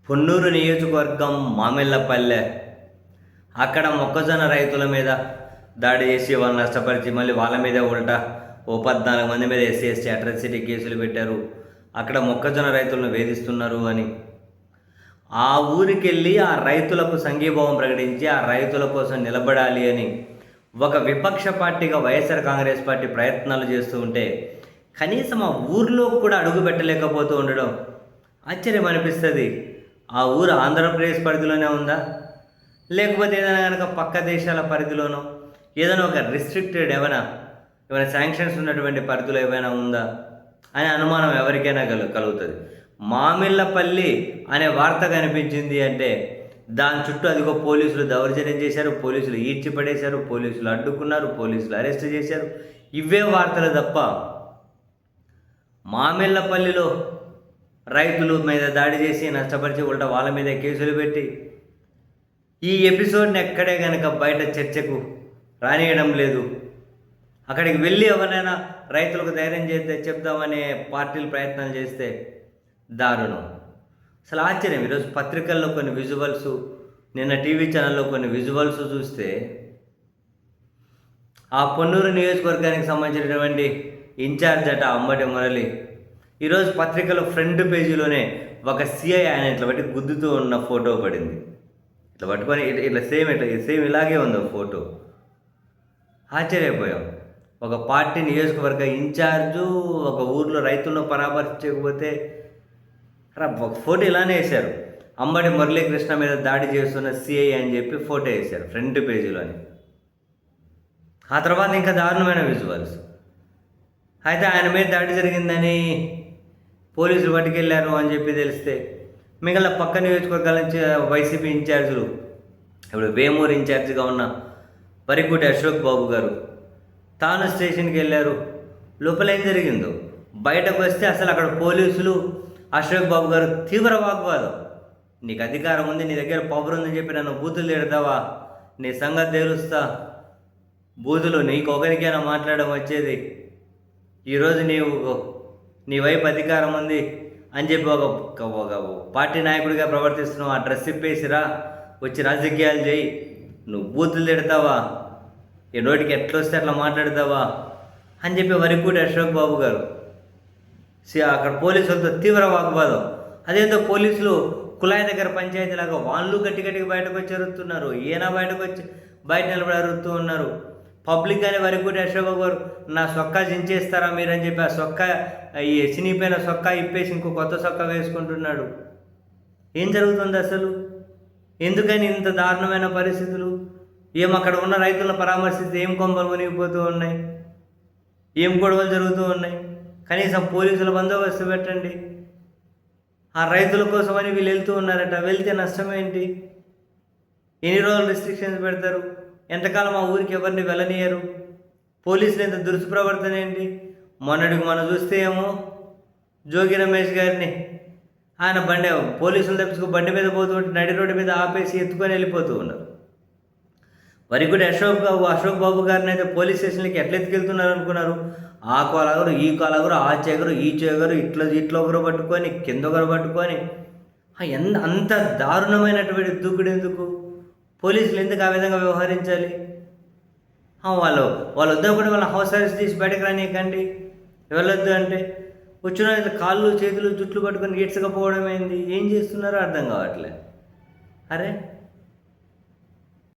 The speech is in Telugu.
పొన్నూరు నియోజకవర్గం మామిళ్ళపల్లె. అక్కడ మొక్కజొన్న రైతుల మీద దాడి చేసి వాళ్ళని నష్టపరిచి మళ్ళీ వాళ్ళ మీదే ఉల్టా 14 మంది మీద ఎస్సీ ఎస్టీ అట్రాసిటీ కేసులు పెట్టారు. అక్కడ మొక్కజొన్న రైతులను వేధిస్తున్నారు అని ఆ ఊరికి వెళ్ళి ఆ రైతులకు సంఘీభావం ప్రకటించి ఆ రైతుల కోసం నిలబడాలి అని ఒక విపక్ష పార్టీగా వైఎస్ఆర్ కాంగ్రెస్ పార్టీ ప్రయత్నాలు చేస్తూ ఉంటే కనీసం ఆ ఊర్లో కూడా అడుగు పెట్టలేకపోతూ ఉండడం ఆశ్చర్యం అనిపిస్తుంది. ఆ ఊరు ఆంధ్రప్రదేశ్ పరిధిలోనే ఉందా, లేకపోతే ఏదైనా కనుక పక్క దేశాల పరిధిలోనో ఏదైనా ఒక రిస్ట్రిక్టెడ్ ఏమైనా శాంక్షన్స్ ఉన్నటువంటి పరిధిలో ఏమైనా ఉందా అనే అనుమానం ఎవరికైనా కలుగుతుంది. మామిళ్ళపల్లి అనే వార్త కనిపించింది అంటే దాని చుట్టూ అదిగో పోలీసులు దౌర్జన్యం చేశారు, పోలీసులు ఈడ్చిపడేశారు, పోలీసులు అడ్డుకున్నారు, పోలీసులు అరెస్ట్ చేశారు, ఇవే వార్తలు తప్ప మామిళ్ళపల్లిలో రైతుల మీద దాడి చేసి నష్టపరిచి ఉల్టా వాళ్ళ మీద కేసులు పెట్టి ఈ ఎపిసోడ్ని ఎక్కడే కనుక బయట చర్చకు రానియడం లేదు. అక్కడికి వెళ్ళి ఎవరైనా రైతులకు ధైర్యం చేస్తే చెప్దామనే పార్టీలు ప్రయత్నాలు చేస్తే దారుణం. అసలు ఆశ్చర్యం. ఈరోజు పత్రికల్లో కొన్ని విజువల్స్, నిన్న టీవీ ఛానల్లో కొన్ని విజువల్స్ చూస్తే ఆ పొన్నూరు నియోజకవర్గానికి సంబంధించినటువంటి ఇన్ఛార్జ్ అట అంబటి మురళి ఈరోజు పత్రికలో ఫ్రంట్ పేజీలోనే ఒక సిఐ ఆయన ఇట్లా బట్టి గుద్దుతూ ఉన్న ఫోటో పడింది. ఇట్లా పట్టుకొని ఇట్లా సేమ్ ఇలాగే ఉంది ఫోటో. ఆశ్చర్యపోయాం. ఒక పార్టీ నియోజకవర్గ ఇన్ఛార్జు ఒక ఊర్లో రైతులను పరామర్శించకపోతే ఫోటో ఇలానే వేశారు. అంబటి మురళీకృష్ణ మీద దాడి చేస్తున్న సిఐ అని చెప్పి ఫోటో వేశారు ఫ్రంట్ పేజీలోని. ఆ తర్వాత ఇంకా దారుణమైన విజువల్స్. అయితే ఆయన మీద దాడి జరిగిందని పోలీసులు పట్టుకెళ్ళారు అని చెప్పి తెలిస్తే మిగిలిన పక్క నియోజకవర్గాల నుంచి వైసీపీ ఇన్ఛార్జీలు, ఇప్పుడు వేమూరు ఇన్ఛార్జిగా ఉన్న వరికుటి అశోక్ బాబు గారు తాను స్టేషన్కి వెళ్ళారు. లోపల ఏం జరిగిందో బయటకు వస్తే అసలు అక్కడ పోలీసులు అశోక్ బాబు గారు తీవ్ర వాగ్వాదం. నీకు అధికారం ఉంది, నీ దగ్గర పవర్ ఉందని చెప్పి నన్ను బూతులు తిడతావా, నీ సంగతి తెలుస్తా, బూతులు నీకు ఒకరికైనా మాట్లాడడం వచ్చేది, ఈరోజు నీ వైపు అధికారం ఉంది అని చెప్పి ఒక పార్టీ నాయకుడిగా ప్రవర్తిస్తున్నావు, ఆ డ్రెస్ ఇప్పేసిరా వచ్చి రాజకీయాలు చేయి, నువ్వు బూతులు తిడతావా, ఈ నోటికి ఎట్లా వస్తే అట్లా మాట్లాడతావా అని చెప్పి వరికుటి అశోక్ బాబు గారు అక్కడ పోలీసులతో తీవ్ర వాగ్వాదం. అదేందో పోలీసులు కుళాయి దగ్గర పంచాయతీలాగా వాళ్ళు గట్టిగా బయటకు వచ్చి అరుస్తున్నారు, ఈయన బయట నిలబడి అరుస్తూ ఉన్నారు. పబ్లిక్ అని వరికుటి అశోక్ బాబు గారు నా సొక్కా చించేస్తారా మీరని చెప్పి ఆ సొక్కా ఈ చినిపోయిన సొక్కా ఇప్పేసి ఇంకో కొత్త సొక్కా వేసుకుంటున్నాడు. ఏం జరుగుతుంది అసలు? ఎందుకని ఇంత దారుణమైన పరిస్థితులు? అక్కడ ఉన్న రైతులను పరామర్శిస్తే ఏం కొంపలు మునిగిపోతూ ఉన్నాయి, ఏం గొడవలు జరుగుతూ ఉన్నాయి? కనీసం పోలీసుల బందోబస్తు పెట్టండి. ఆ రైతుల కోసమని వీళ్ళు వెళ్తూ ఉన్నారట. వెళ్తే నష్టం ఏంటి? ఎన్ని రోజులు రిస్ట్రిక్షన్స్ పెడతారు? ఎంతకాలం ఆ ఊరికి ఎవరిని వెళ్ళనియరు? పోలీసులు ఎంత దురుసుప్రవర్తన ఏంటి? మొన్నటికి మనం చూస్తే ఏమో జోగి రమేష్ గారిని ఆయన పోలీసులు తప్పించుకో బండి మీద పోతూ ఉంటే నడి రోడ్డు మీద ఆపేసి ఎత్తుకొని వెళ్ళిపోతూ ఉన్నారు. వరికుడి అశోక్ బాబు గారిని అయితే పోలీస్ స్టేషన్లకి ఎట్లా ఎత్తుకెళ్తున్నారు అనుకున్నారు? ఆ కోలగరు, ఈ కోలగరు, ఆ చెగరు, ఈ చెగరు, ఇట్లా ఒకరు పట్టుకొని కింద ఒకరు పట్టుకొని అంత దారుణమైనటువంటి దూకుడు ఎందుకు? పోలీసులు ఎందుకు ఆ విధంగా వ్యవహరించాలి? వాళ్ళు వద్ద కూడా వాళ్ళ హౌస్ అరెస్ట్ చేసి బయటకు రానియకండి, వెళ్ళొద్దు అంటే వచ్చిన కాళ్ళు చేతులు జుట్లు పట్టుకొని ఈడ్చకపోవడం ఏంది? ఏం చేస్తున్నారో అర్థం కావట్లే. అరే